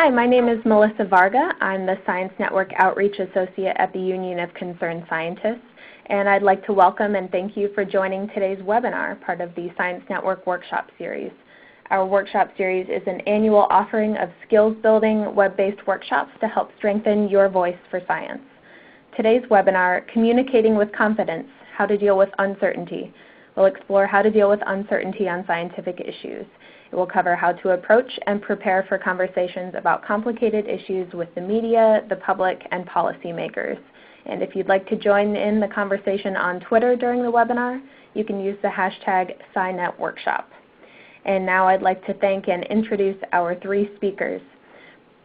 Hi, my name is Melissa Varga. I'm the Science Network Outreach Associate at the Union of Concerned Scientists, and I'd like to welcome and thank you for joining today's webinar, part of the Science Network Workshop Series. Our workshop series is an annual offering of skills-building, web-based workshops to help strengthen your voice for science. Today's webinar, Communicating with Confidence, How to Deal with Uncertainty, will explore how to deal with uncertainty on scientific issues. It will cover how to approach and prepare for conversations about complicated issues with the media, the public, and policymakers. And if you'd like to join in the conversation on Twitter during the webinar, you can use the hashtag SciNetWorkshop. And now I'd like to thank and introduce our three speakers,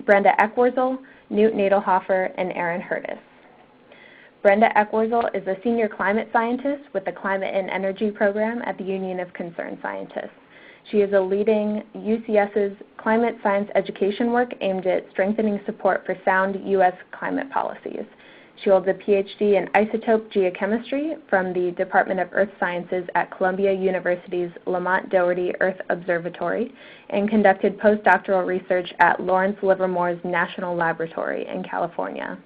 Brenda Eckwurzel, Knut Nadelhofer, and Aaron Hurtis. Brenda Eckwurzel is a senior climate scientist with the Climate and Energy Program at the Union of Concerned Scientists. She is leading UCS's climate science education work aimed at strengthening support for sound U.S. climate policies. She holds a PhD in isotope geochemistry from the Department of Earth Sciences at Columbia University's Lamont Doherty Earth Observatory and conducted postdoctoral research at Lawrence Livermore's National Laboratory in California.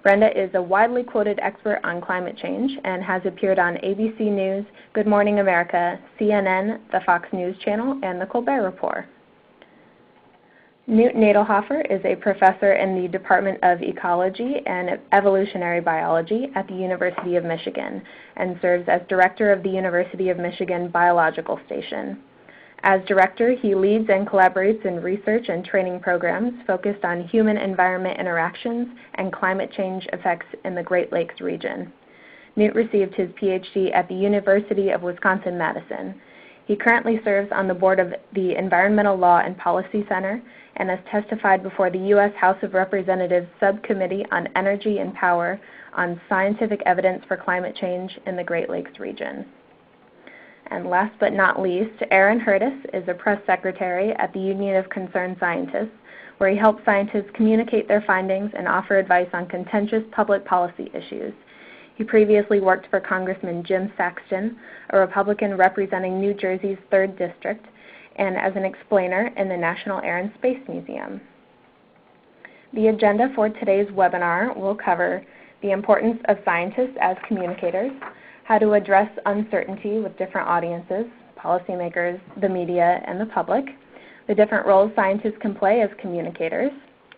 Brenda is a widely quoted expert on climate change and has appeared on ABC News, Good Morning America, CNN, the Fox News Channel, and the Colbert Report. Knut Nadelhofer is a professor in the Department of Ecology and Evolutionary Biology at the University of Michigan and serves as director of the University of Michigan Biological Station. As director, he leads and collaborates in research and training programs focused on human-environment interactions and climate change effects in the Great Lakes region. Knut received his PhD at the University of Wisconsin-Madison. He currently serves on the board of the Environmental Law and Policy Center and has testified before the U.S. House of Representatives Subcommittee on Energy and Power on scientific evidence for climate change in the Great Lakes region. And last but not least, Aaron Hurtis is a press secretary at the Union of Concerned Scientists, where he helps scientists communicate their findings and offer advice on contentious public policy issues. He previously worked for Congressman Jim Saxton, a Republican representing New Jersey's 3rd District, and as an explainer in the National Air and Space Museum. The agenda for today's webinar will cover the importance of scientists as communicators, how to address uncertainty with different audiences, policymakers, the media, and the public, the different roles scientists can play as communicators,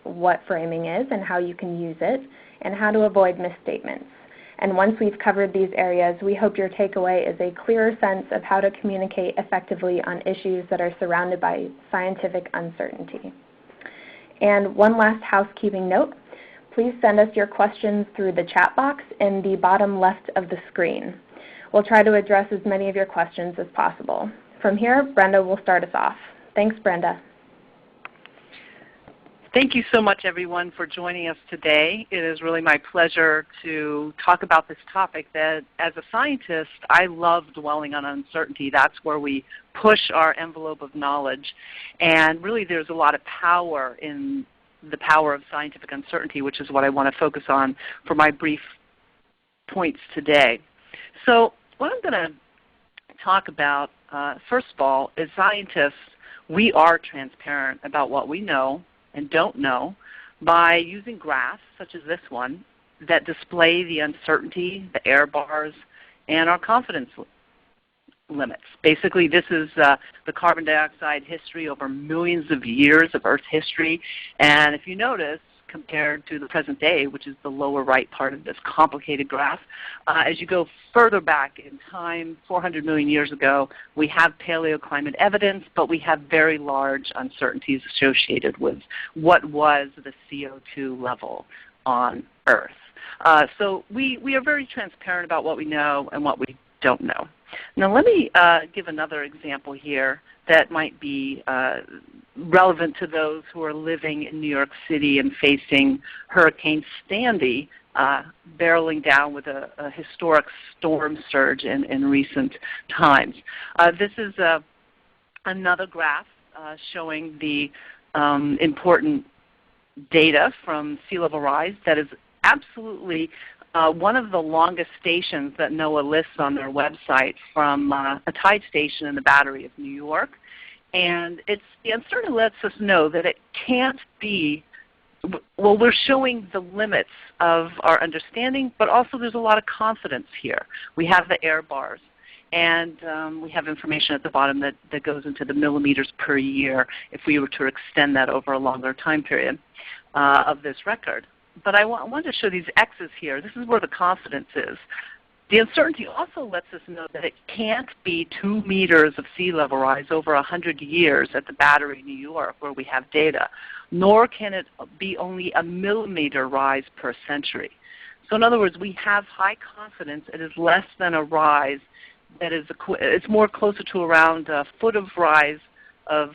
what framing is and how you can use it, and how to avoid misstatements. And once we've covered these areas, we hope your takeaway is a clearer sense of how to communicate effectively on issues that are surrounded by scientific uncertainty. And one last housekeeping note. Please send us your questions through the chat box in the bottom left of the screen. We'll try to address as many of your questions as possible. From here, Brenda will start us off. Thanks, Brenda. Thank you so much, everyone, for joining us today. It is really my pleasure to talk about this topic that, as a scientist, I love dwelling on uncertainty. That's where we push our envelope of knowledge. And really, there's a lot of power in the power of scientific uncertainty, which is what I want to focus on for my brief points today. So what I'm going to talk about, first of all, is scientists, we are transparent about what we know and don't know by using graphs, such as this one, that display the uncertainty, the error bars, and our confidence limits. Basically, this is the carbon dioxide history over millions of years of Earth's history. And if you notice, compared to the present day, which is the lower right part of this complicated graph, as you go further back in time, 400 million years ago, we have paleoclimate evidence, but we have very large uncertainties associated with what was the CO2 level on Earth. So we are very transparent about what we know and what we don't know. Now let me give another example here that might be relevant to those who are living in New York City and facing Hurricane Sandy barreling down with a historic storm surge in recent times. This is another graph showing the important data from sea level rise that is absolutely one of the longest stations that NOAA lists on their website from a tide station in the Battery of New York. And the uncertainty lets us know that it can't be, well, we're showing the limits of our understanding, but also there's a lot of confidence here. We have the error bars, and we have information at the bottom that goes into the millimeters per year if we were to extend that over a longer time period of this record. But I wanted to show these X's here. This is where the confidence is. The uncertainty also lets us know that it can't be 2 meters of sea level rise over 100 years at the Battery, New York, where we have data, nor can it be only a millimeter rise per century. So in other words, we have high confidence it is less than a rise that is, it's more closer to around a foot of rise of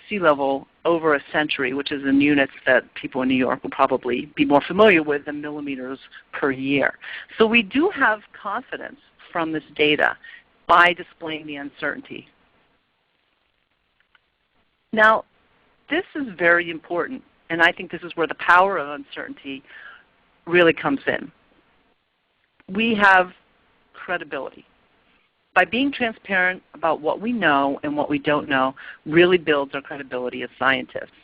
sea level over a century, which is in units that people in New York will probably be more familiar with than millimeters per year. So we do have confidence from this data by displaying the uncertainty. Now, this is very important, and I think this is where the power of uncertainty really comes in. We have credibility. By being transparent about what we know and what we don't know really builds our credibility as scientists.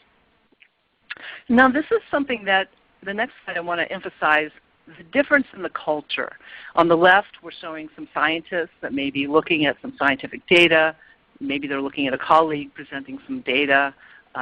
Now this is something that, the next slide I want to emphasize, the difference in the culture. On the left we're showing some scientists that may be looking at some scientific data. Maybe they're looking at a colleague presenting some data.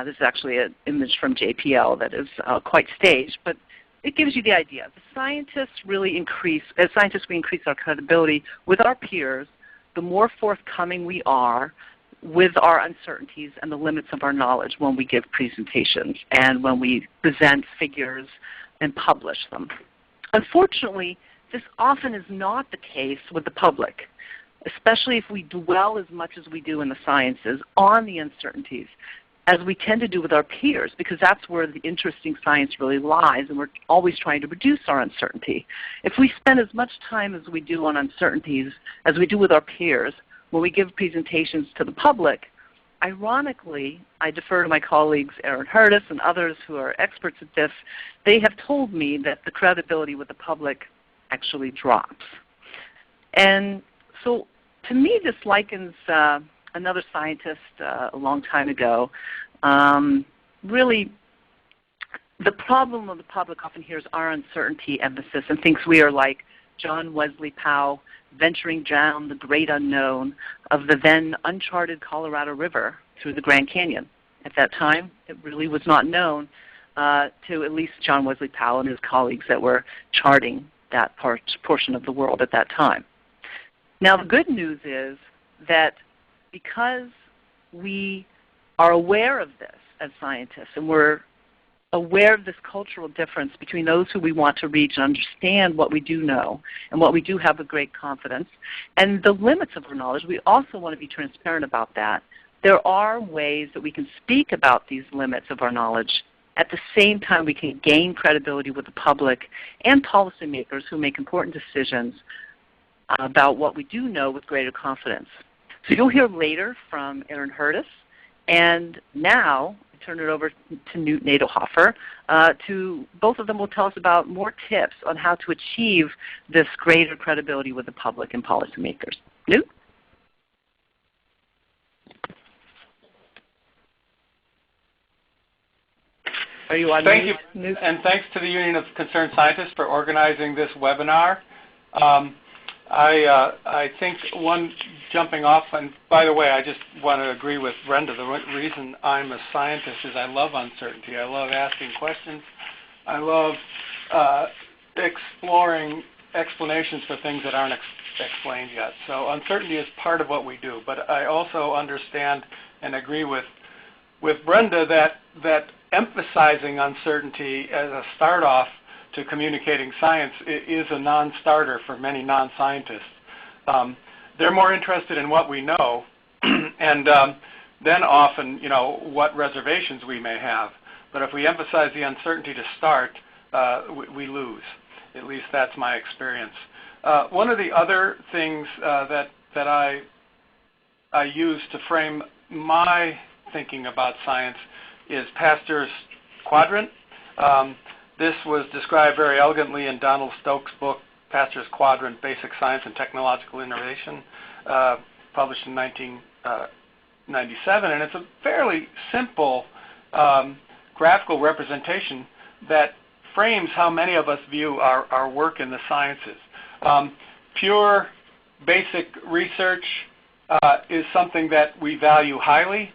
This is actually an image from JPL that is quite staged, but it gives you the idea. The scientists really increase, as scientists we increase our credibility with our peers the more forthcoming we are with our uncertainties and the limits of our knowledge when we give presentations and when we present figures and publish them. Unfortunately, this often is not the case with the public, especially if we dwell as much as we do in the sciences on the uncertainties, as we tend to do with our peers, because that's where the interesting science really lies, and we're always trying to reduce our uncertainty. If we spend as much time as we do on uncertainties as we do with our peers when we give presentations to the public, ironically, I defer to my colleagues Aaron Hurtis and others who are experts at this, they have told me that the credibility with the public actually drops. And so to me this likens another scientist a long time ago. Really, the problem of the public often hears our uncertainty emphasis and thinks we are like John Wesley Powell venturing down the great unknown of the then uncharted Colorado River through the Grand Canyon. At that time, it really was not known to at least John Wesley Powell and his colleagues that were charting that portion of the world at that time. Now the good news is that because we are aware of this as scientists and we're aware of this cultural difference between those who we want to reach and understand what we do know and what we do have with great confidence and the limits of our knowledge, we also want to be transparent about that. There are ways that we can speak about these limits of our knowledge. At the same time, we can gain credibility with the public and policymakers who make important decisions about what we do know with greater confidence. So you'll hear later from Aaron Hurtis, and now I turn it over to Newt Nadelhofer. Both of them will tell us about more tips on how to achieve this greater credibility with the public and policymakers. Newt? Are you on Thank mute, you, Newt? and thanks to the Union of Concerned Scientists for organizing this webinar. I think one jumping off, and by the way, I just want to agree with Brenda. The reason I'm a scientist is I love uncertainty. I love asking questions. I love exploring explanations for things that aren't explained yet. So uncertainty is part of what we do. But I also understand and agree with Brenda that emphasizing uncertainty as a start-off to communicating science is a non-starter for many non-scientists. They're more interested in what we know and then often, what reservations we may have. But if we emphasize the uncertainty to start, we lose. At least that's my experience. One of the other things that I use to frame my thinking about science is Pasteur's quadrant. This was described very elegantly in Donald Stokes' book, Pasteur's Quadrant, Basic Science and Technological Innovation, published in 97, and it's a fairly simple graphical representation that frames how many of us view our work in the sciences. Pure basic research is something that we value highly.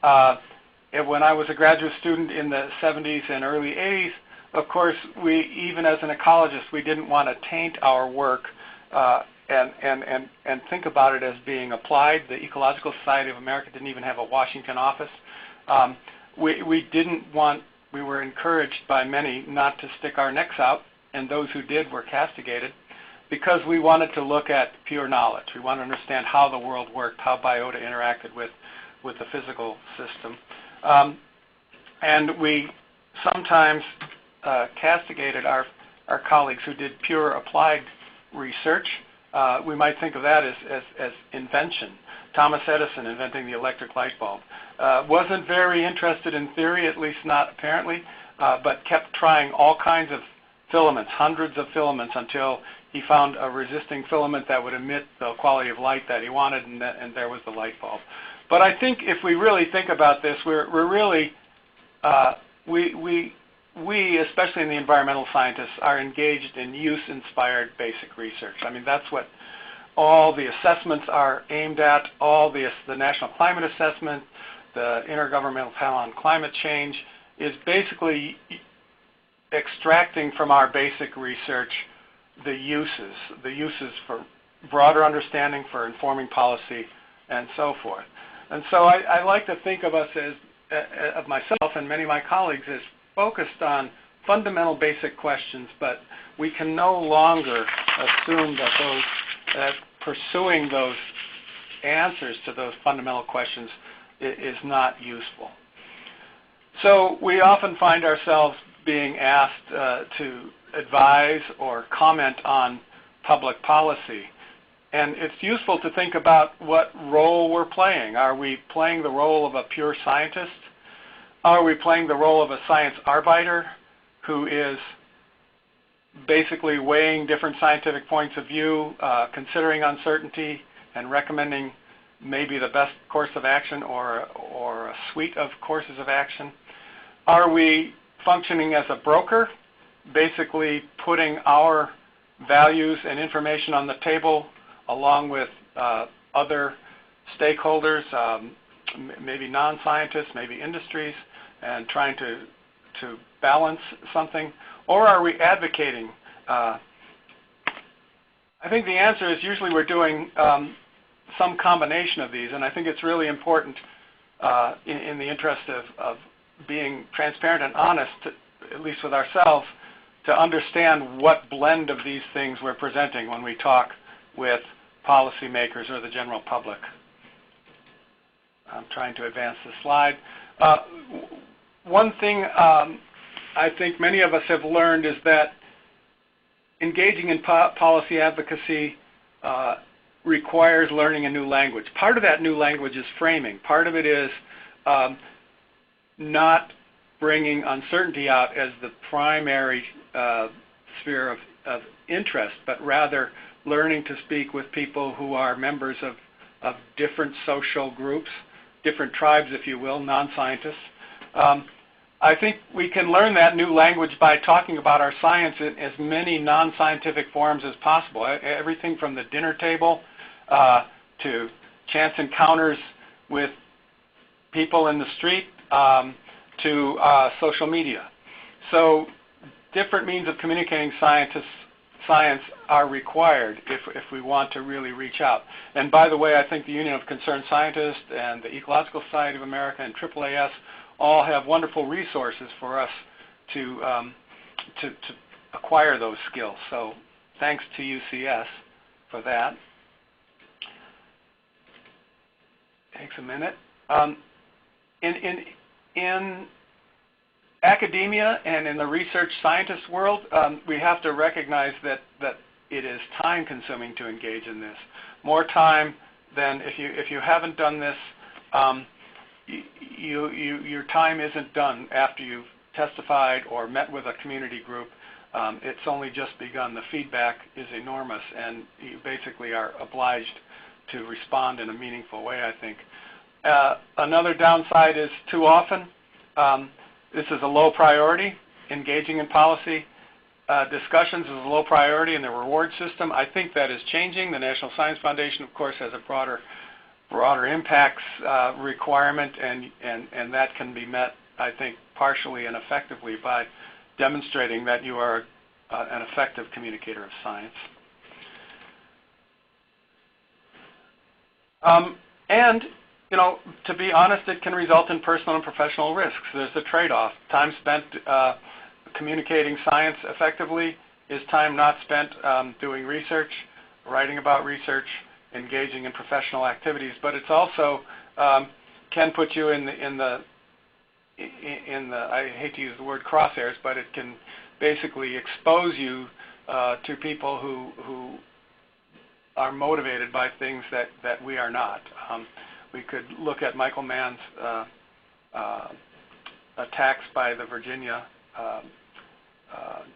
When I was a graduate student in the 70s and early 80s, of course, even as an ecologist, we didn't want to taint our work and think about it as being applied. The Ecological Society of America didn't even have a Washington office. We were encouraged by many not to stick our necks out, and those who did were castigated, because we wanted to look at pure knowledge. We wanted to understand how the world worked, how biota interacted with the physical system. And we sometimes castigated our colleagues who did pure applied research. We might think of that as invention. Thomas Edison inventing the electric light bulb. Wasn't very interested in theory, at least not apparently, but kept trying all kinds of filaments, hundreds of filaments, until he found a resisting filament that would emit the quality of light that he wanted, and there was the light bulb. But I think if we really think about this, we're really, we, especially in the environmental scientists, are engaged in use-inspired basic research. I mean, that's what all the assessments are aimed at, all the National Climate Assessment, the Intergovernmental Panel on Climate Change, is basically extracting from our basic research the uses for broader understanding, for informing policy, and so forth. And so I like to think of us of myself and many of my colleagues, as focused on fundamental basic questions, but we can no longer assume that pursuing those answers to those fundamental questions is not useful. So we often find ourselves being asked to advise or comment on public policy. And it's useful to think about what role we're playing. Are we playing the role of a pure scientist? Are we playing the role of a science arbiter who is basically weighing different scientific points of view, considering uncertainty, and recommending maybe the best course of action or a suite of courses of action? Are we functioning as a broker, basically putting our values and information on the table along with other stakeholders, maybe non-scientists, maybe industries, and trying to balance something? Or are we advocating? I think the answer is usually we're doing some combination of these, and I think it's really important in the interest of being transparent and honest, at least with ourselves, to understand what blend of these things we're presenting when we talk with policymakers or the general public. I'm trying to advance the slide. One thing I think many of us have learned is that engaging in policy advocacy requires learning a new language. Part of that new language is framing. Part of it is not bringing uncertainty out as the primary sphere of interest, but rather learning to speak with people who are members of different social groups, different tribes, if you will, non-scientists. I think we can learn that new language by talking about our science in as many non-scientific forms as possible. Everything from the dinner table to chance encounters with people in the street to social media. So different means of communicating science are required if we want to really reach out. And by the way, I think the Union of Concerned Scientists and the Ecological Society of America and AAAS all have wonderful resources for us to acquire those skills. So thanks to UCS for that. Takes a minute. In academia and in the research scientist world, we have to recognize that it is time consuming to engage in this. More time than if you haven't done this, your time isn't done after you've testified or met with a community group. It's only just begun. The feedback is enormous, and you basically are obliged to respond in a meaningful way, I think. Another downside is too often this is a low priority. Engaging in policy discussions is a low priority in the reward system. I think that is changing. The National Science Foundation, of course, has a broader impacts requirement, and that can be met, I think, partially and effectively by demonstrating that you are an effective communicator of science. And, you know, to be honest, it can result in personal and professional risks. There's a trade-off. Time spent communicating science effectively is time not spent doing research, writing about research, engaging in professional activities. But it's also can put you in the I hate to use the word crosshairs, but it can basically expose you to people who are motivated by things that we are not. We could look at Michael Mann's attacks by the Virginia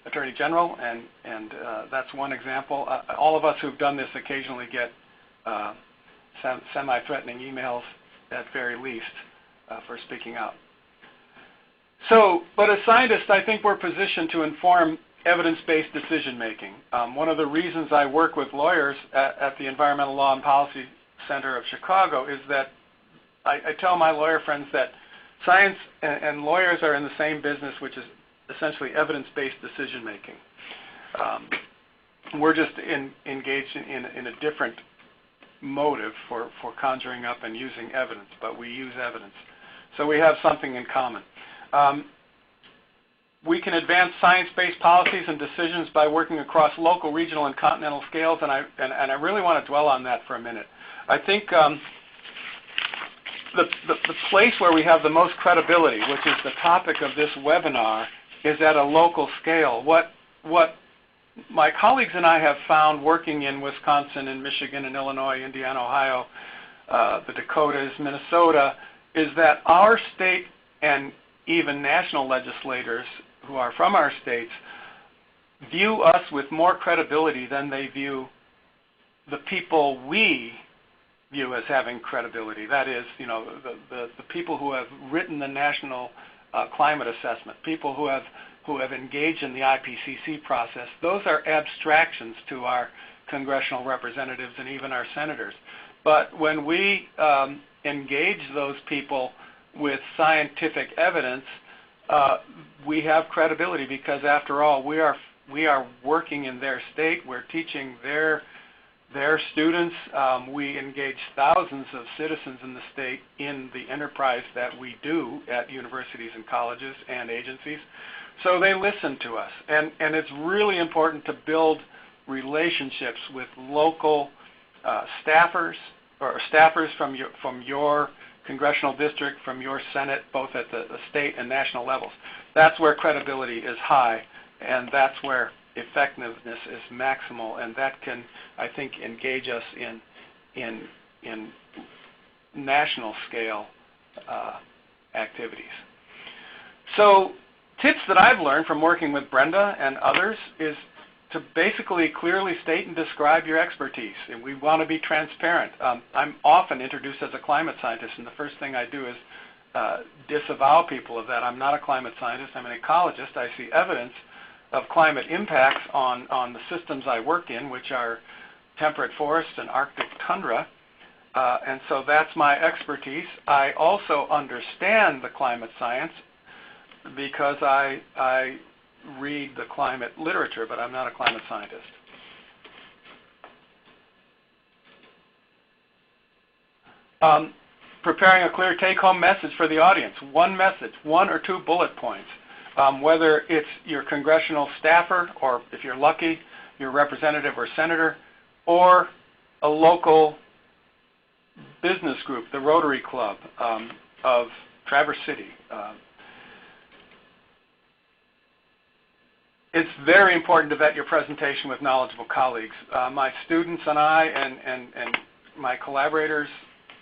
Attorney General, and that's one example. All of us who've done this occasionally get semi-threatening emails at very least for speaking out. So, but as scientists, I think we're positioned to inform evidence-based decision-making. One of the reasons I work with lawyers at the Environmental Law and Policy Center of Chicago is that I tell my lawyer friends that science and lawyers are in the same business, which is essentially evidence-based decision-making. We're just engaged in a different motive for conjuring up and using evidence, but we use evidence. So we have something in common. We can advance science-based policies and decisions by working across local, regional, and continental scales, and I really want to dwell on that for a minute. I think the place where we have the most credibility, which is the topic of this webinar, is at a local scale. What my colleagues and I have found working in Wisconsin and Michigan and Illinois, Indiana, Ohio, the Dakotas, Minnesota, is that our state and even national legislators who are from our states view us with more credibility than they view the people we view as having credibility. That is, you know, the people who have written the national climate assessment, people who have engaged in the IPCC process. Those are abstractions to our congressional representatives and even our senators. But when we engage those people with scientific evidence, we have credibility because, after all, we are working in their state. We're teaching their students. We engage thousands of citizens in the state in the enterprise that we do at universities and colleges and agencies. So they listen to us, and it's really important to build relationships with local staffers or staffers from your congressional district, from your Senate, both at the state and national levels. That's where credibility is high, and that's where effectiveness is maximal, and that can, I think, engage us in national scale activities. So tips that I've learned from working with Brenda and others is to basically clearly state and describe your expertise, and we want to be transparent. I'm often introduced as a climate scientist, and the first thing I do is disavow people of that. I'm not a climate scientist. I'm an ecologist. I see evidence of climate impacts on the systems I work in, which are temperate forests and Arctic tundra, and so that's my expertise. I also understand the climate science because I read the climate literature, but I'm not a climate scientist. Preparing a clear take-home message for the audience. One message, one or two bullet points. Whether it's your congressional staffer, or if you're lucky, your representative or senator, or a local business group, the Rotary Club of Traverse City. It's very important to vet your presentation with knowledgeable colleagues. My students and I and my collaborators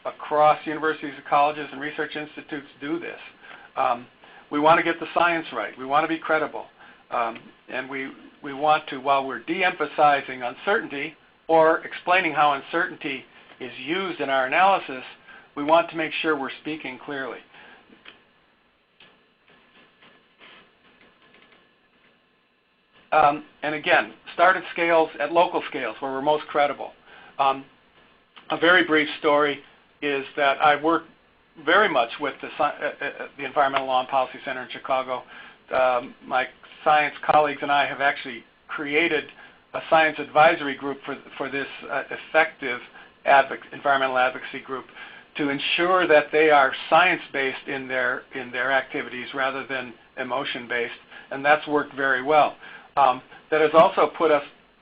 across universities, colleges, and research institutes do this. We want to get the science right. We want to be credible. And we want to, while we're de-emphasizing uncertainty or explaining how uncertainty is used in our analysis, we want to make sure we're speaking clearly. And again, start at scales, at local scales where we're most credible. A very brief story is that I work very much with the Environmental Law and Policy Center in Chicago. My science colleagues and I have actually created a science advisory group for this effective environmental advocacy group to ensure that they are science-based in their activities rather than emotion-based, and that's worked very well. That has also put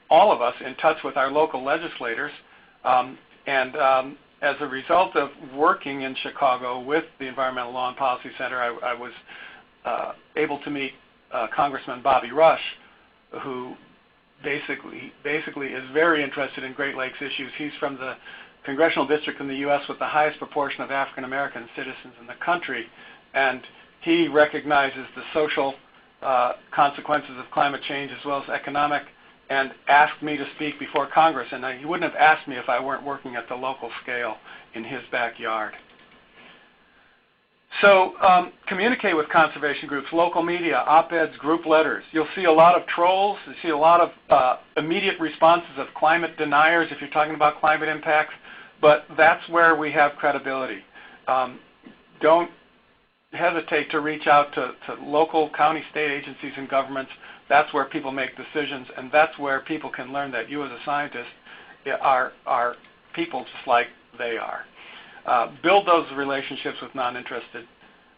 all of us, in touch with our local legislators, and as a result of working in Chicago with the Environmental Law and Policy Center, I was able to meet Congressman Bobby Rush, who basically is very interested in Great Lakes issues. He's from the congressional district in the U.S. with the highest proportion of African American citizens in the country, and he recognizes the social consequences of climate change as well as economic, and asked me to speak before Congress. And he wouldn't have asked me if I weren't working at the local scale in his backyard. So communicate with conservation groups, local media, op-eds, group letters. You'll see a lot of trolls. You'll see a lot of immediate responses of climate deniers if you're talking about climate impacts, but that's where we have credibility. Don't hesitate to reach out to local, county, state agencies and governments. That's where people make decisions, and that's where people can learn that you as a scientist are people just like they are. Build those relationships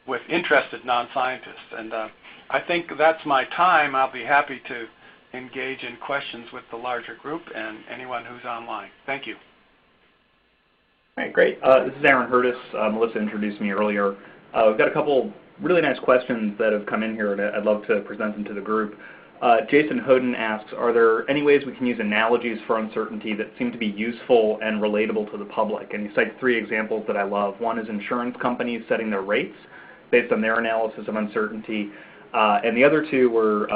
with interested non-scientists, and I think that's my time. I'll be happy to engage in questions with the larger group and anyone who's online. Thank you. All right, great. This is Aaron Hurtis. Melissa introduced me earlier. We've got a couple really nice questions that have come in here, and I'd love to present them to the group. Jason Hoden asks, are there any ways we can use analogies for uncertainty that seem to be useful and relatable to the public? And he cites 3 examples that I love. One is insurance companies setting their rates based on their analysis of uncertainty. And the other 2 were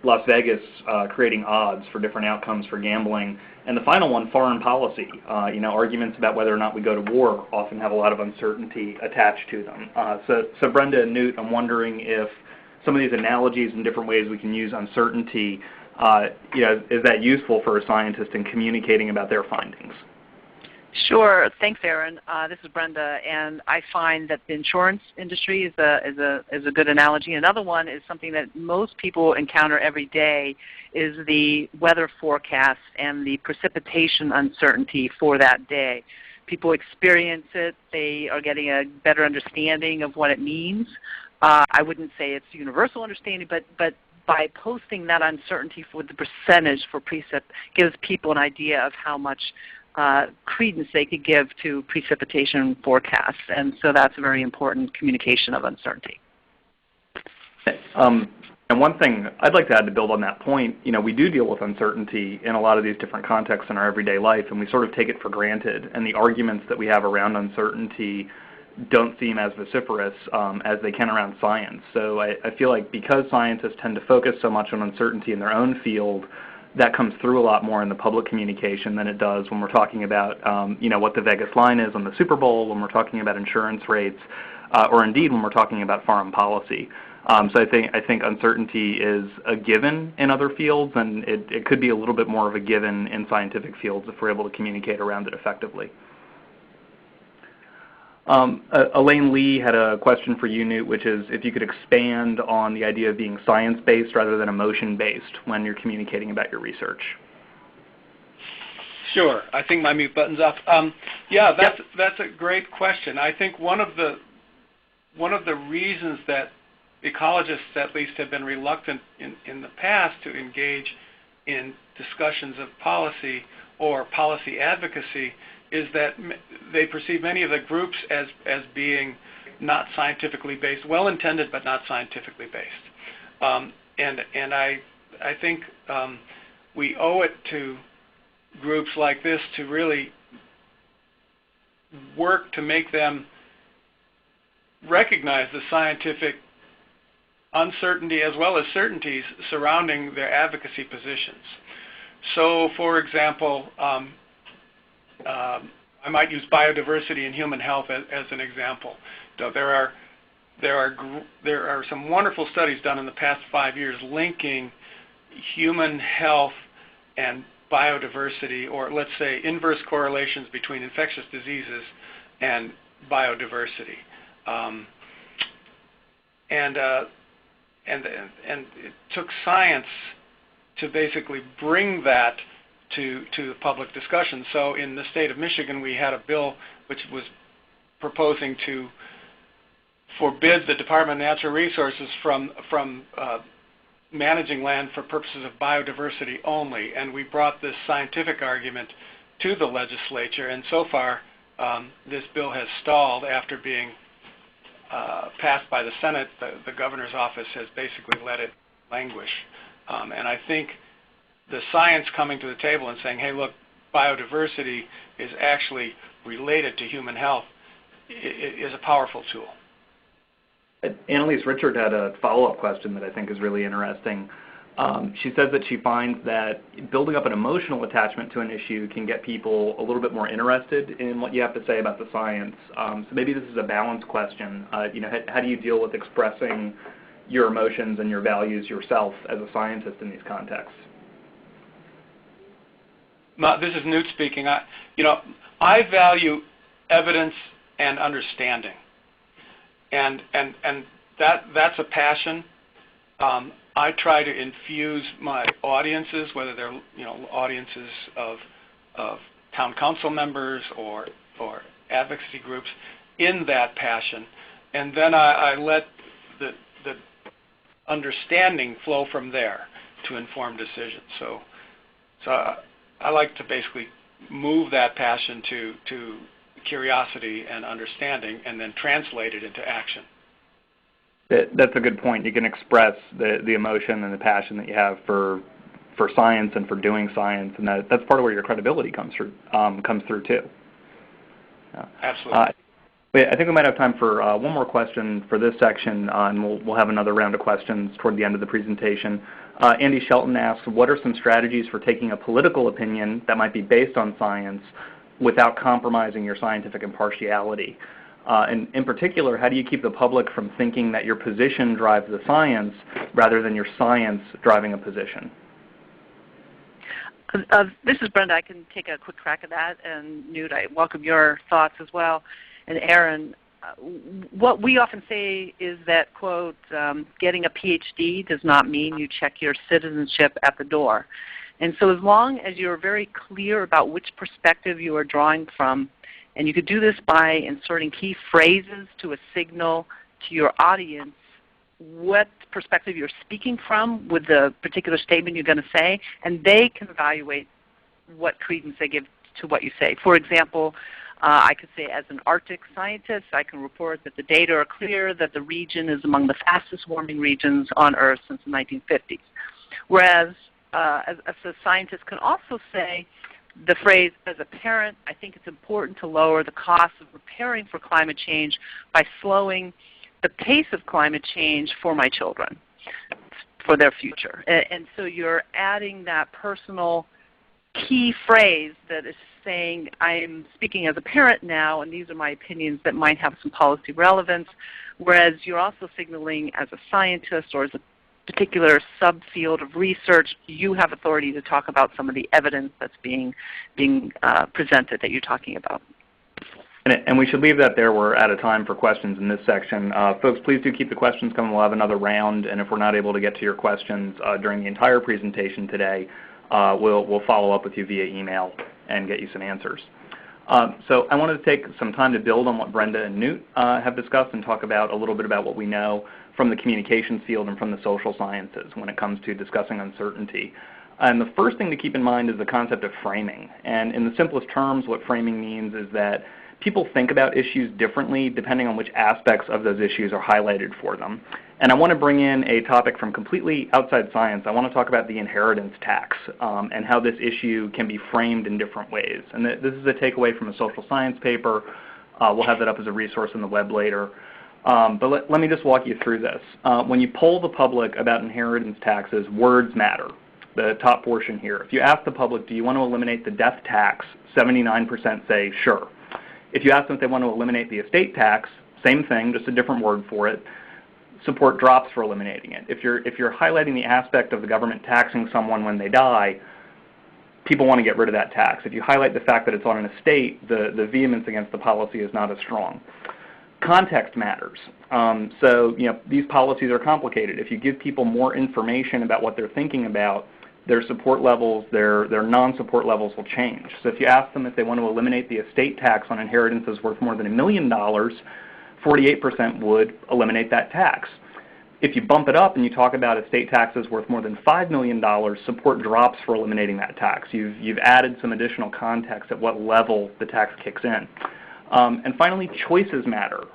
Las Vegas creating odds for different outcomes for gambling. And the final one, foreign policy. Arguments about whether or not we go to war often have a lot of uncertainty attached to them. So Brenda and Newt, I'm wondering if some of these analogies and different ways we can use uncertainty, is that useful for a scientist in communicating about their findings? Sure. Thanks, Aaron. This is Brenda, and I find that the insurance industry is a good analogy. Another one is something that most people encounter every day is the weather forecast and the precipitation uncertainty for that day. People experience it. They are getting a better understanding of what it means. I wouldn't say it's universal understanding, but by posting that uncertainty for the percentage for precip gives people an idea of how much credence they could give to precipitation forecasts, and so that's a very important communication of uncertainty. And one thing I'd like to add to build on that point, we do deal with uncertainty in a lot of these different contexts in our everyday life, and we sort of take it for granted, and the arguments that we have around uncertainty don't seem as vociferous as they can around science. So I feel like because scientists tend to focus so much on uncertainty in their own field, that comes through a lot more in the public communication than it does when we're talking about what the Vegas line is on the Super Bowl, when we're talking about insurance rates, or indeed when we're talking about foreign policy. So I think uncertainty is a given in other fields, and it could be a little bit more of a given in scientific fields if we're able to communicate around it effectively. Elaine Lee had a question for you, Newt, which is if you could expand on the idea of being science-based rather than emotion-based when you're communicating about your research. Sure. I think my mute button's off. Yeah, that's a great question. I think one of the reasons that ecologists at least have been reluctant in the past to engage in discussions of policy or policy advocacy is that they perceive many of the groups as being not scientifically based, well-intended but not scientifically based. And I think we owe it to groups like this to really work to make them recognize the scientific uncertainty as well as certainties surrounding their advocacy positions. So, for example, I might use biodiversity and human health as an example. So there are some wonderful studies done in the past 5 years linking human health and biodiversity, or let's say inverse correlations between infectious diseases and biodiversity. And it took science to basically bring that to the public discussion. So in the state of Michigan, we had a bill which was proposing to forbid the Department of Natural Resources from managing land for purposes of biodiversity only, and we brought this scientific argument to the legislature, and so far this bill has stalled after being passed by the Senate. The governor's office has basically let it languish. And I think the science coming to the table and saying, hey, look, biodiversity is actually related to human health is a powerful tool. Annalise Richard had a follow-up question that I think is really interesting. She says that she finds that building up an emotional attachment to an issue can get people a little bit more interested in what you have to say about the science. So maybe this is a balance question. How do you deal with expressing your emotions and your values yourself as a scientist in these contexts? This is Newt speaking. I value evidence and understanding, and that's a passion. I try to infuse my audiences, whether they're audiences of town council members or advocacy groups, in that passion, and then I let the understanding flow from there to inform decisions. So I like to basically move that passion to curiosity and understanding, and then translate it into action. That's a good point. You can express the emotion and the passion that you have for science and for doing science, and that's part of where your credibility comes through too. Absolutely. I think we might have time for one more question for this section, and we'll have another round of questions toward the end of the presentation. Andy Shelton asks, what are some strategies for taking a political opinion that might be based on science without compromising your scientific impartiality? And in particular, how do you keep the public from thinking that your position drives the science rather than your science driving a position? This is Brenda. I can take a quick crack at that. And Newt, I welcome your thoughts as well. And Aaron, what we often say is that, quote, getting a PhD does not mean you check your citizenship at the door. And so as long as you're very clear about which perspective you are drawing from, and you could do this by inserting key phrases to a signal to your audience what perspective you're speaking from with the particular statement you're going to say, and they can evaluate what credence they give to what you say. For example, I could say, as an Arctic scientist, I can report that the data are clear that the region is among the fastest warming regions on Earth since the 1950s. Whereas, as a scientist can also say the phrase, as a parent, I think it's important to lower the cost of preparing for climate change by slowing the pace of climate change for my children, for their future. And so you're adding that personal key phrase that is saying, I'm speaking as a parent now, and these are my opinions that might have some policy relevance, whereas you're also signaling as a scientist or as a particular subfield of research, you have authority to talk about some of the evidence that's being presented that you're talking about. And we should leave that there. We're out of time for questions in this section. Folks, please do keep the questions coming. We'll have another round, and if we're not able to get to your questions during the entire presentation today, we'll follow up with you via email and get you some answers. So I wanted to take some time to build on what Brenda and Newt have discussed and talk about a little bit about what we know from the communications field and from the social sciences when it comes to discussing uncertainty. And the first thing to keep in mind is the concept of framing. And in the simplest terms, what framing means is that people think about issues differently depending on which aspects of those issues are highlighted for them. And I want to bring in a topic from completely outside science. I want to talk about the inheritance tax and how this issue can be framed in different ways. And this is a takeaway from a social science paper. We'll have that up as a resource on the web later. But let me just walk you through this. When you poll the public about inheritance taxes, words matter. the top portion here. If you ask the public, do you want to eliminate the death tax, 79% say sure. If you ask them if they want to eliminate the estate tax, same thing, just a different word for it, support drops for eliminating it. If you're highlighting the aspect of the government taxing someone when they die, people want to get rid of that tax. If you highlight the fact that it's on an estate, the vehemence against the policy is not as strong. Context matters. So these policies are complicated. If you give people more information about what they're thinking about, their support levels, their non-support levels will change. So if you ask them if they want to eliminate the estate tax on inheritances worth more than $1 million, 48% would eliminate that tax. If you bump it up and you talk about estate taxes worth more than $5 million, support drops for eliminating that tax. You've added some additional context at what level the tax kicks in. And finally, choices matter.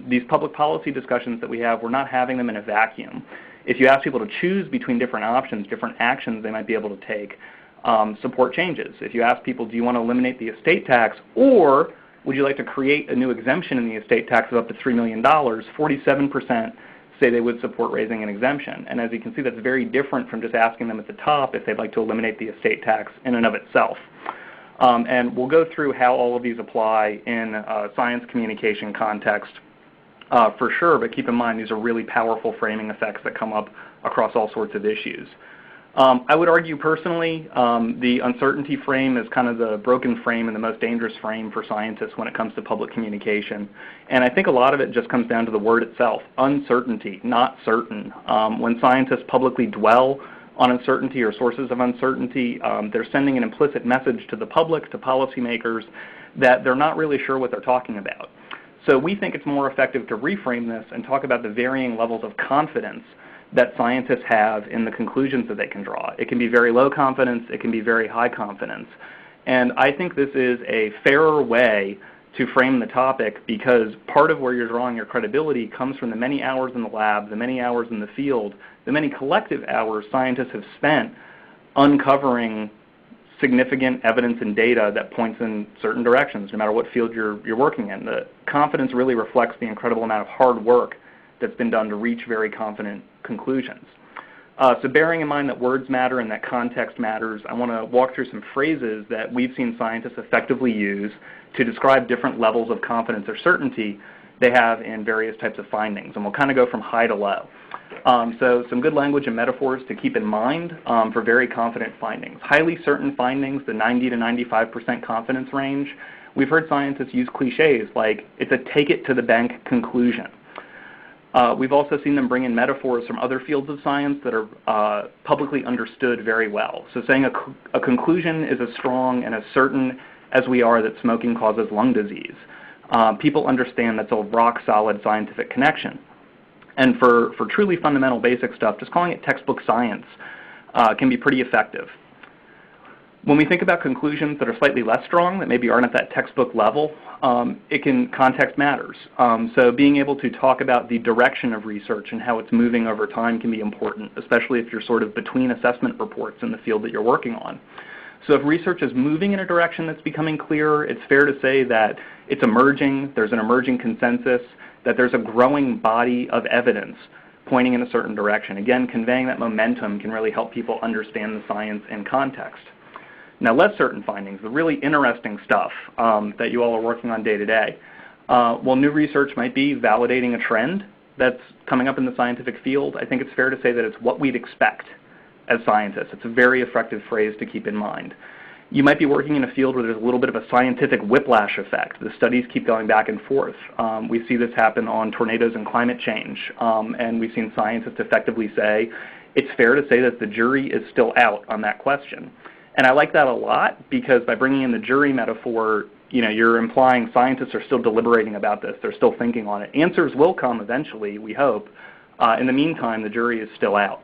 These public policy discussions that we have, we're not having them in a vacuum. If you ask people to choose between different options, different actions they might be able to take, support changes. If you ask people, do you want to eliminate the estate tax, or would you like to create a new exemption in the estate tax of up to $3 million, 47% say they would support raising an exemption. And as you can see, that's very different from just asking them at the top if they'd like to eliminate the estate tax in and of itself. And we'll go through how all of these apply in a science communication context for sure, but keep in mind these are really powerful framing effects that come up across all sorts of issues. I would argue personally the uncertainty frame is kind of the broken frame and the most dangerous frame for scientists when it comes to public communication. And I think a lot of it just comes down to the word itself, uncertainty, not certain. When scientists publicly dwell on uncertainty or sources of uncertainty, they're sending an implicit message to the public, to policymakers, that they're not really sure what they're talking about. So we think it's more effective to reframe this and talk about the varying levels of confidence that scientists have in the conclusions that they can draw. It can be very low confidence, it can be very high confidence. And I think this is a fairer way to frame the topic, because part of where you're drawing your credibility comes from the many hours in the lab, the many hours in the field, the many collective hours scientists have spent uncovering significant evidence and data that points in certain directions, no matter what field you're working in. The confidence really reflects the incredible amount of hard work that's been done to reach very confident conclusions. So bearing in mind that words matter and that context matters, I want to walk through some phrases that we've seen scientists effectively use to describe different levels of confidence or certainty they have in various types of findings. And we'll kind of go from high to low. So some good language and metaphors to keep in mind for very confident findings. Highly certain findings, the 90 to 95% confidence range. We've heard scientists use cliches like, it's a take it to the bank conclusion. We've also seen them bring in metaphors from other fields of science that are publicly understood very well. So saying a conclusion is as strong and as certain as we are that smoking causes lung disease. People understand that's a rock-solid scientific connection. And for truly fundamental basic stuff, just calling it textbook science can be pretty effective. When we think about conclusions that are slightly less strong, that maybe aren't at that textbook level, context matters. So being able to talk about the direction of research and how it's moving over time can be important, especially if you're sort of between assessment reports in the field that you're working on. So if research is moving in a direction that's becoming clearer, it's fair to say that it's emerging, there's an emerging consensus, that there's a growing body of evidence pointing in a certain direction. Again, conveying that momentum can really help people understand the science in context. Now, less certain findings, the really interesting stuff that you all are working on day to day. While new research might be validating a trend that's coming up in the scientific field, I think it's fair to say that it's what we'd expect as scientists. It's a very effective phrase to keep in mind. You might be working in a field where there's a little bit of a scientific whiplash effect. The studies keep going back and forth. We see this happen on tornadoes and climate change, and we've seen scientists effectively say, it's fair to say that the jury is still out on that question. And I like that a lot, because by bringing in the jury metaphor, you're implying scientists are still deliberating about this. They're still thinking on it. Answers will come eventually, we hope. In the meantime, the jury is still out.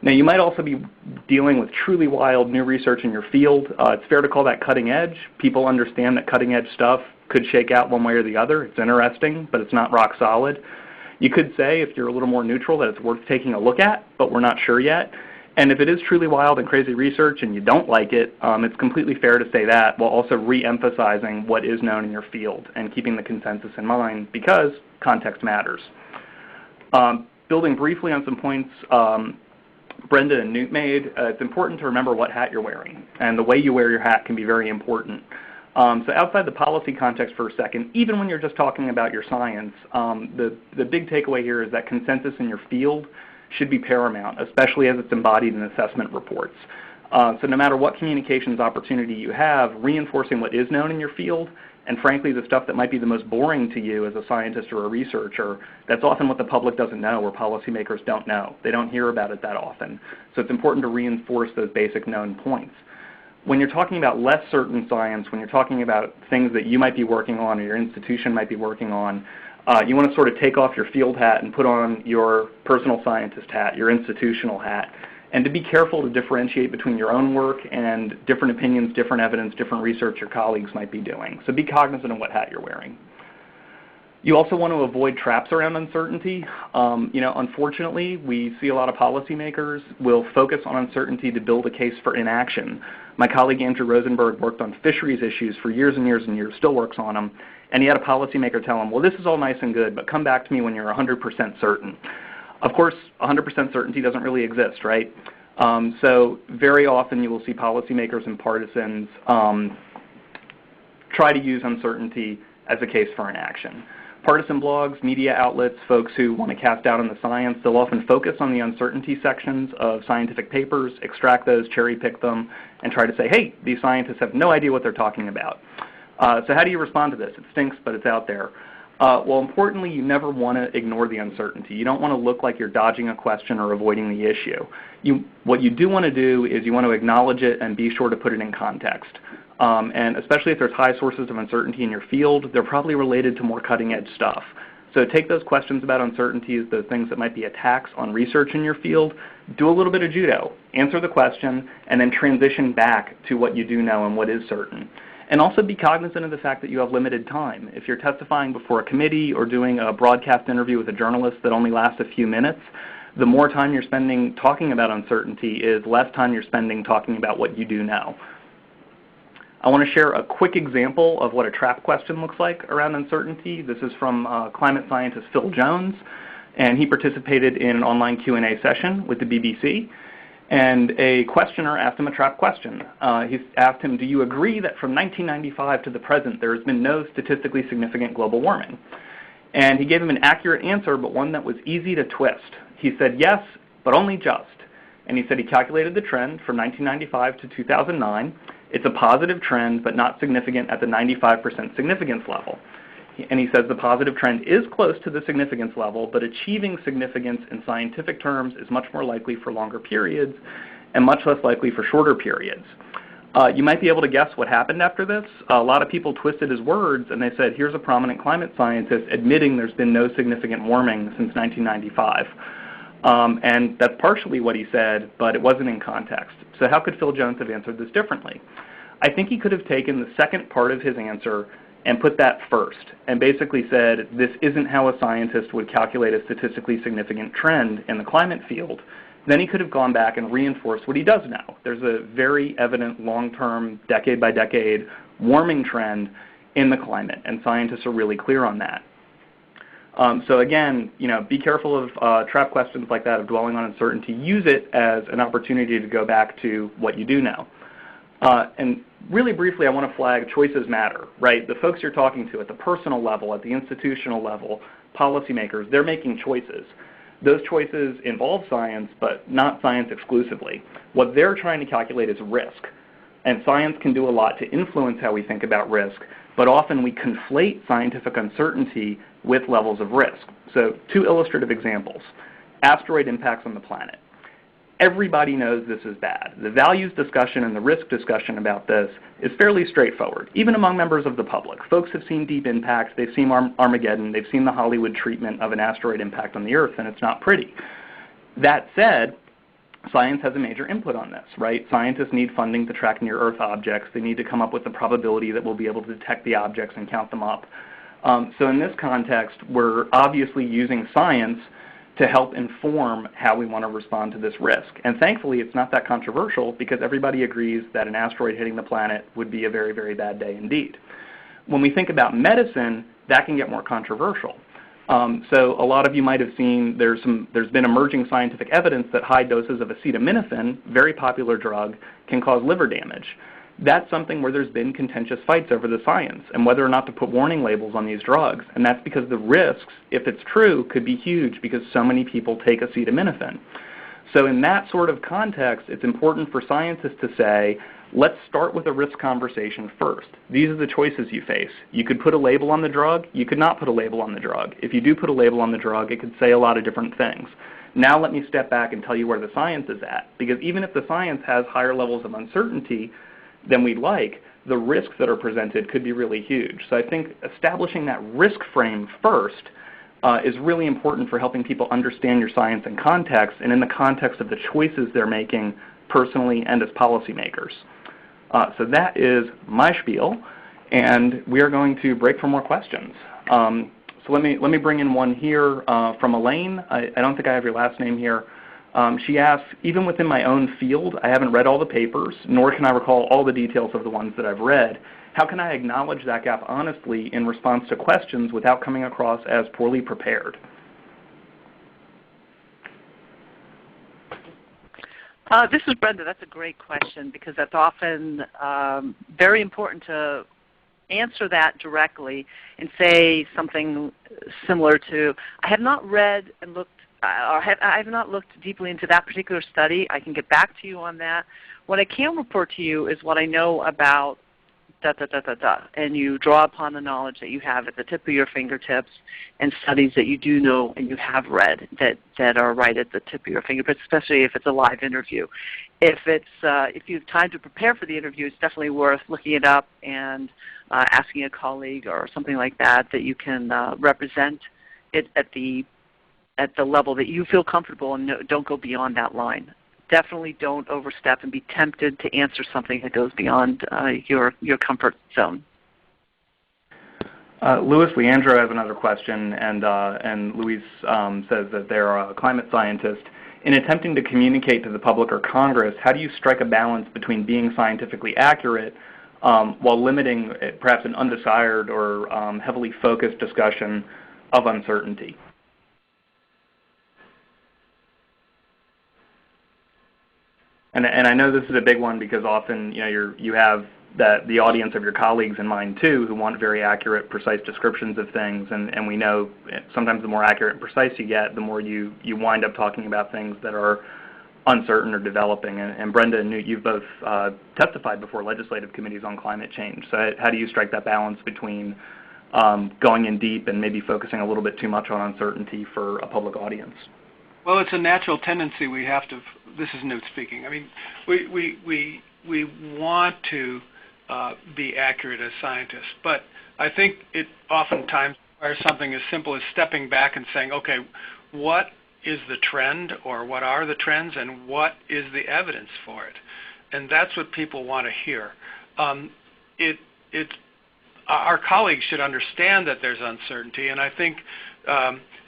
Now, you might also be dealing with truly wild new research in your field. It's fair to call that cutting edge. People understand that cutting edge stuff could shake out one way or the other. It's interesting, but it's not rock solid. You could say, if you're a little more neutral, that it's worth taking a look at, but we're not sure yet. And if it is truly wild and crazy research and you don't like it, it's completely fair to say that, while also re-emphasizing what is known in your field and keeping the consensus in mind, because context matters. Building briefly on some points Brenda and Newt made, it's important to remember what hat you're wearing, and the way you wear your hat can be very important. So outside the policy context for a second, even when you're just talking about your science, the big takeaway here is that consensus in your field should be paramount, especially as it's embodied in assessment reports. So no matter what communications opportunity you have, reinforcing what is known in your field, and frankly the stuff that might be the most boring to you as a scientist or a researcher, that's often what the public doesn't know or policymakers don't know. They don't hear about it that often. So it's important to reinforce those basic known points. When you're talking about less certain science, when you're talking about things that you might be working on or your institution might be working on, you want to sort of take off your field hat and put on your personal scientist hat, your institutional hat, and to be careful to differentiate between your own work and different opinions, different evidence, different research your colleagues might be doing. So be cognizant of what hat you're wearing. You also want to avoid traps around uncertainty. Unfortunately, we see a lot of policymakers will focus on uncertainty to build a case for inaction. My colleague Andrew Rosenberg worked on fisheries issues for years and years and years, still works on them, and he had a policymaker tell him, well, this is all nice and good, but come back to me when you're 100% certain. Of course, 100% certainty doesn't really exist, right? So very often you will see policymakers and partisans try to use uncertainty as a case for inaction. Partisan blogs, media outlets, folks who want to cast doubt on the science, they'll often focus on the uncertainty sections of scientific papers, extract those, cherry pick them, and try to say, hey, these scientists have no idea what they're talking about. So how do you respond to this? It stinks, but it's out there. Well, importantly, you never want to ignore the uncertainty. You don't want to look like you're dodging a question or avoiding the issue. What you do want to do is you want to acknowledge it and be sure to put it in context. And especially if there's high sources of uncertainty in your field, they're probably related to more cutting-edge stuff. So take those questions about uncertainties, those things that might be attacks on research in your field, do a little bit of judo, answer the question, and then transition back to what you do know and what is certain. And also be cognizant of the fact that you have limited time. If you're testifying before a committee or doing a broadcast interview with a journalist that only lasts a few minutes, the more time you're spending talking about uncertainty is less time you're spending talking about what you do know. I want to share a quick example of what a trap question looks like around uncertainty. This is from climate scientist Phil Jones, and he participated in an online Q&A session with the BBC. And a questioner asked him a trap question. He asked him, do you agree that from 1995 to the present there has been no statistically significant global warming? And he gave him an accurate answer, but one that was easy to twist. He said, yes, but only just. And he said he calculated the trend from 1995 to 2009. It's a positive trend, but not significant at the 95% significance level. And he says the positive trend is close to the significance level, but achieving significance in scientific terms is much more likely for longer periods and much less likely for shorter periods. You might be able to guess what happened after this. A lot of people twisted his words, and they said, here's a prominent climate scientist admitting there's been no significant warming since 1995. And that's partially what he said, but it wasn't in context. So how could Phil Jones have answered this differently? I think he could have taken the second part of his answer and put that first, and basically said, this isn't how a scientist would calculate a statistically significant trend in the climate field. Then he could have gone back and reinforced what he does know. There's a very evident long-term, decade-by-decade warming trend in the climate, and scientists are really clear on that. So again, be careful of trap questions like that, of dwelling on uncertainty. Use it as an opportunity to go back to what you do know. And really briefly, I want to flag choices matter, right? The folks you're talking to at the personal level, at the institutional level, policymakers, they're making choices. Those choices involve science, but not science exclusively. What they're trying to calculate is risk. And science can do a lot to influence how we think about risk, but often we conflate scientific uncertainty with levels of risk. So 2 illustrative examples. Asteroid impacts on the planet. Everybody knows this is bad. The values discussion and the risk discussion about this is fairly straightforward, even among members of the public. Folks have seen deep impact, they've seen Armageddon, they've seen the Hollywood treatment of an asteroid impact on the Earth, and it's not pretty. That said, science has a major input on this, right? Scientists need funding to track near-Earth objects. They need to come up with a probability that we'll be able to detect the objects and count them up. So in this context, we're obviously using science to help inform how we want to respond to this risk. And thankfully, it's not that controversial because everybody agrees that an asteroid hitting the planet would be a very, very bad day indeed. When we think about medicine, that can get more controversial. So a lot of you might have seen there's been emerging scientific evidence that high doses of acetaminophen, very popular drug, can cause liver damage. That's something where there's been contentious fights over the science and whether or not to put warning labels on these drugs. And that's because the risks, if it's true, could be huge because so many people take acetaminophen. So in that sort of context, it's important for scientists to say, let's start with a risk conversation first. These are the choices you face. You could put a label on the drug. You could not put a label on the drug. If you do put a label on the drug, it could say a lot of different things. Now let me step back and tell you where the science is at. Because even if the science has higher levels of uncertainty than we'd like, the risks that are presented could be really huge. So I think establishing that risk frame first is really important for helping people understand your science and context, and in the context of the choices they're making personally and as policymakers. So that is my spiel, and we are going to break for more questions. So let me bring in one here from Elaine. I don't think I have your last name here. She asks, even within my own field, I haven't read all the papers, nor can I recall all the details of the ones that I've read. How can I acknowledge that gap honestly in response to questions without coming across as poorly prepared? This is Brenda. That's a great question because that's often very important to answer that directly and say something similar to, I have not read and looked, or I have not looked deeply into that particular study. I can get back to you on that. What I can report to you is what I know about and you draw upon the knowledge that you have at the tip of your fingertips and studies that you do know and you have read that are right at the tip of your fingertips, especially if it's a live interview. If you have time to prepare for the interview, it's definitely worth looking it up and asking a colleague or something like that you can represent it at the level that you feel comfortable and don't go beyond that line. Definitely don't overstep and be tempted to answer something that goes beyond your comfort zone. Louis Leandro has another question, and Louis says that they're a climate scientist. In attempting to communicate to the public or Congress, how do you strike a balance between being scientifically accurate while limiting perhaps an undesired or heavily focused discussion of uncertainty? And I know this is a big one because often you have the audience of your colleagues in mind too who want very accurate, precise descriptions of things, and we know sometimes the more accurate and precise you get, the more you wind up talking about things that are uncertain or developing. And Brenda and Newt, you've both testified before legislative committees on climate change. So how do you strike that balance between going in deep and maybe focusing a little bit too much on uncertainty for a public audience? Well, it's a natural tendency we have to. This is Newt speaking. I mean, we want to be accurate as scientists, but I think it oftentimes requires something as simple as stepping back and saying, okay, what is the trend, or what are the trends, and what is the evidence for it? And that's what people want to hear. Our colleagues should understand that there's uncertainty, and I think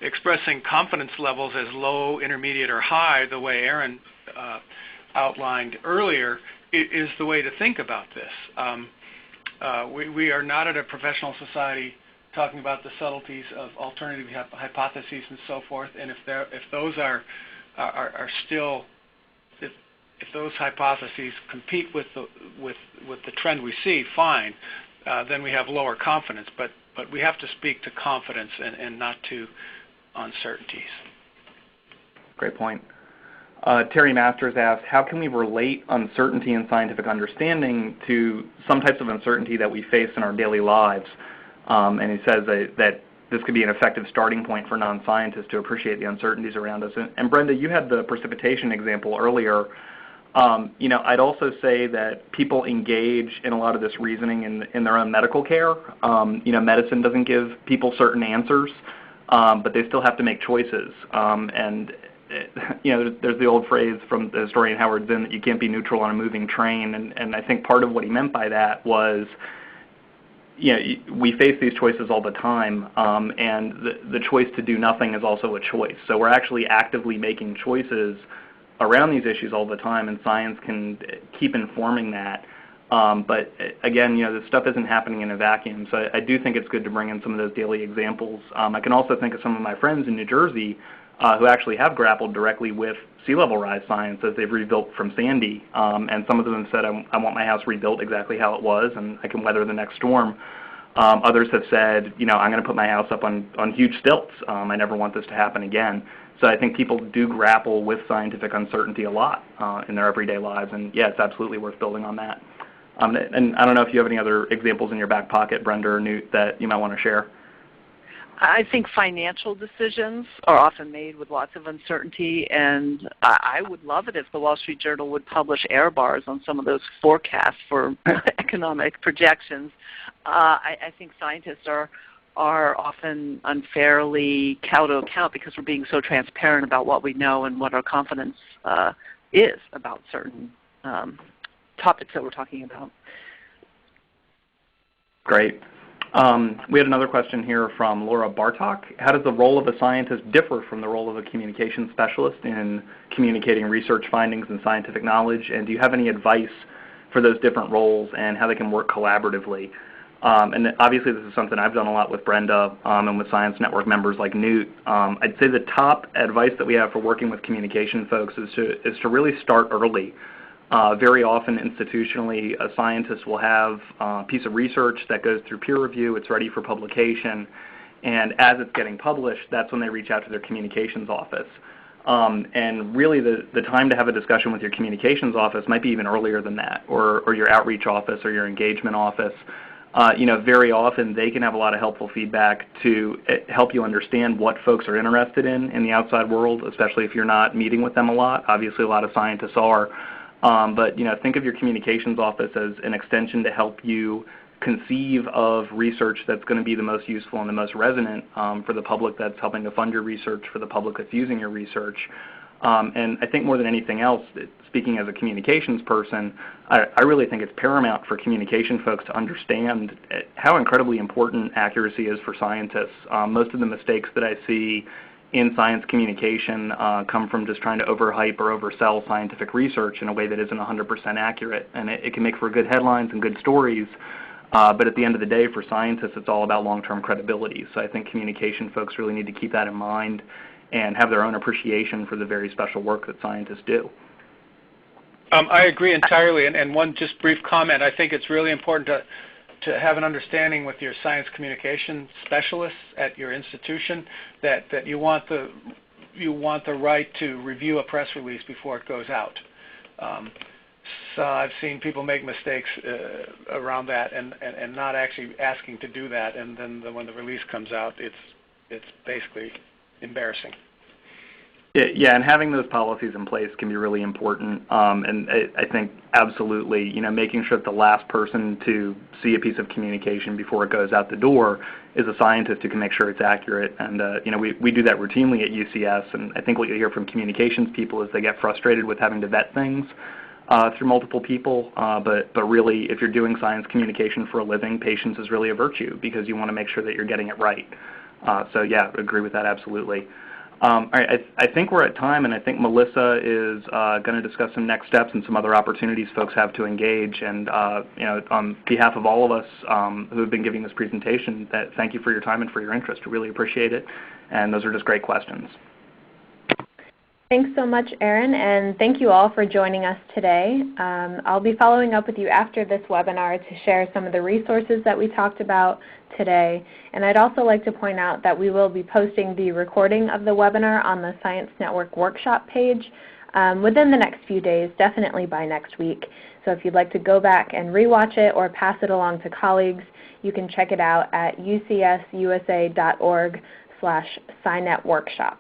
expressing confidence levels as low, intermediate, or high, the way Aaron outlined earlier, is the way to think about this. We are not at a professional society talking about the subtleties of alternative hypotheses and so forth, and if those hypotheses compete with the trend we see, fine. Then we have lower confidence, but we have to speak to confidence and not to uncertainties. Great point. Terry Masters asks, how can we relate uncertainty in scientific understanding to some types of uncertainty that we face in our daily lives? And he says that this could be an effective starting point for non-scientists to appreciate the uncertainties around us. And Brenda, you had the precipitation example earlier. I'd also say that people engage in a lot of this reasoning in their own medical care. Medicine doesn't give people certain answers, but they still have to make choices. There's the old phrase from the historian Howard Zinn that you can't be neutral on a moving train, and I think part of what he meant by that was, we face these choices all the time, and the choice to do nothing is also a choice. So we're actually actively making choices around these issues all the time, and science can keep informing that. But again, this stuff isn't happening in a vacuum, so I do think it's good to bring in some of those daily examples. I can also think of some of my friends in New Jersey who actually have grappled directly with sea level rise science as they've rebuilt from Sandy, and some of them have said, I want my house rebuilt exactly how it was, and I can weather the next storm. Others have said, I'm going to put my house up on huge stilts. I never want this to happen again. So I think people do grapple with scientific uncertainty a lot in their everyday lives, and yeah, it's absolutely worth building on that. And I don't know if you have any other examples in your back pocket, Brenda or Newt, that you might want to share. I think financial decisions are often made with lots of uncertainty, and I would love it if the Wall Street Journal would publish error bars on some of those forecasts for economic projections. I think scientists are often unfairly held to account because we're being so transparent about what we know and what our confidence is about certain topics that we're talking about. Great. We had another question here from Laura Bartok. How does the role of a scientist differ from the role of a communication specialist in communicating research findings and scientific knowledge? And do you have any advice for those different roles and how they can work collaboratively? And obviously this is something I've done a lot with Brenda and with Science Network members like Newt. I'd say the top advice that we have for working with communication folks is to really start early. Very often institutionally, a scientist will have a piece of research that goes through peer review, it's ready for publication, and as it's getting published, that's when they reach out to their communications office. And really the time to have a discussion with your communications office might be even earlier than that, or your outreach office or your engagement office. Very often they can have a lot of helpful feedback to help you understand what folks are interested in the outside world, especially if you're not meeting with them a lot. Obviously a lot of scientists are. But think of your communications office as an extension to help you conceive of research that's going to be the most useful and the most resonant for the public that's helping to fund your research, for the public that's using your research. And I think more than anything else, speaking as a communications person, I really think it's paramount for communication folks to understand how incredibly important accuracy is for scientists. Most of the mistakes that I see in science communication come from just trying to overhype or oversell scientific research in a way that isn't 100% accurate. And it can make for good headlines and good stories, but at the end of the day, for scientists, it's all about long-term credibility. So I think communication folks really need to keep that in mind and have their own appreciation for the very special work that scientists do. I agree entirely, and one just brief comment. I think it's really important to have an understanding with your science communication specialists at your institution that you want the right to review a press release before it goes out. So I've seen people make mistakes around that and not actually asking to do that, and then when the release comes out, it's basically embarrassing. Yeah, and having those policies in place can be really important. And I think absolutely, making sure that the last person to see a piece of communication before it goes out the door is a scientist who can make sure it's accurate. And we do that routinely at UCS. And I think what you hear from communications people is they get frustrated with having to vet things through multiple people. But really, if you're doing science communication for a living, patience is really a virtue because you want to make sure that you're getting it right. So yeah, agree with that absolutely. All right, I think we're at time, and I think Melissa is going to discuss some next steps and some other opportunities folks have to engage. And on behalf of all of us who have been giving this presentation, thank you for your time and for your interest. We really appreciate it, and those are just great questions. Thanks so much, Aaron, and thank you all for joining us today. I'll be following up with you after this webinar to share some of the resources that we talked about today. And I'd also like to point out that we will be posting the recording of the webinar on the Science Network workshop page within the next few days, definitely by next week. So if you'd like to go back and rewatch it or pass it along to colleagues, you can check it out at ucsusa.org/SciNetWorkshops.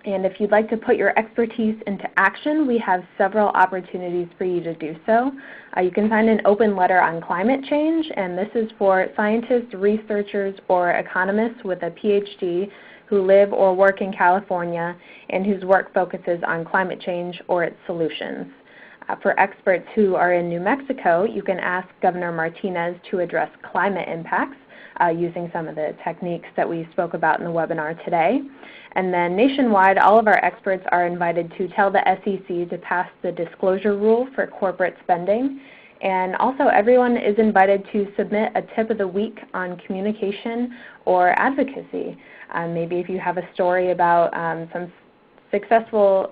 And if you'd like to put your expertise into action, we have several opportunities for you to do so. You can sign an open letter on climate change, and this is for scientists, researchers, or economists with a PhD who live or work in California and whose work focuses on climate change or its solutions. For experts who are in New Mexico, you can ask Governor Martinez to address climate impacts using some of the techniques that we spoke about in the webinar today. And then nationwide, all of our experts are invited to tell the SEC to pass the disclosure rule for corporate spending. And also, everyone is invited to submit a tip of the week on communication or advocacy. Maybe if you have a story about some successful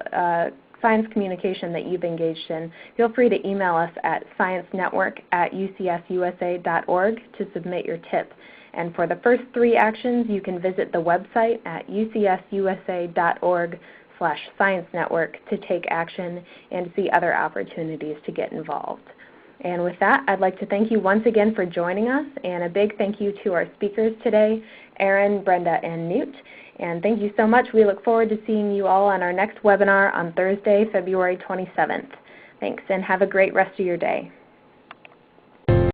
science communication that you've engaged in, feel free to email us at sciencenetwork@ucsusa.org to submit your tip. And for the first 3 actions, you can visit the website at ucsusa.org/science network to take action and see other opportunities to get involved. And with that, I'd like to thank you once again for joining us, and a big thank you to our speakers today, Erin, Brenda, and Newt. And thank you so much. We look forward to seeing you all on our next webinar on Thursday, February 27th. Thanks, and have a great rest of your day.